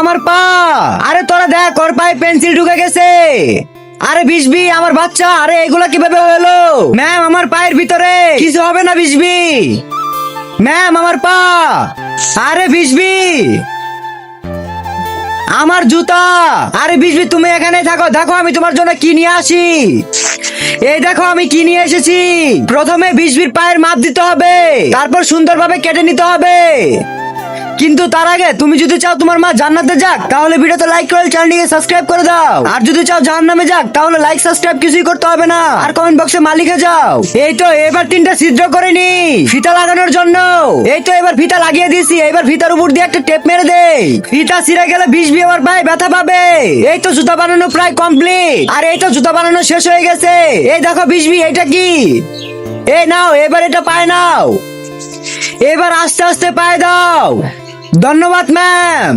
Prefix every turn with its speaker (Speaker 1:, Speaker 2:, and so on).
Speaker 1: আমার পা। আরে তোরা দেখ, ওর পায়ে পেন্সিল ঢুকে গেছে। আরে বিশবি আমার বাচ্চা, আরে এগুলা কিভাবে হলো? ম্যাম আমার পায়ের ভিতরে কিছু হবে না বিশবি। ম্যাম আমার পা। আরে বিশবি আমার জুতা। আরে বিশবি তুমি এখানে থাকো, দেখো আমি তোমার জন্য কি নিয়ে আসি। এই দেখো আমি কি নিয়ে এসেছি। প্রথমে বিশবির পায়ের মাপ দিতে হবে, তারপর সুন্দরভাবে কেটে নিতে হবে। কিন্তু তার আগে তুমি যদি চাও তোমার মা জান্নাতে যাক, তাহলে ভিডিওতে লাইক করে চ্যানেলটিকে সাবস্ক্রাইব করে দাও। আর যদি চাও জাহান্নামে যাক, তাহলে লাইক সাবস্ক্রাইব কিছুই করতে হবে না, আর কমেন্ট বক্সে মা লিখে যাও। এই তো এবার 3টা ছিদ্র করে নি ফিতা লাগানোর জন্য। এই তো এবার ফিতা লাগিয়ে দিয়েছি, এবার ফিতার উপর দিয়ে একটা টেপ মেরে দেই। ফিতা ছিঁড়ে গেলে বিশবি আমার পায়ে ব্যথা পাবে। এই তো জুতা বানানো প্রায় কমপ্লিট। আর এই তো জুতা বানানো শেষ হয়ে গেছে। এই দেখো বিশবি, এটা কি? এই নাও, এবার এটা পায়ে নাও। এবার আস্তে আস্তে পায়ে দাও। ধন্যবাদ ম্যাম।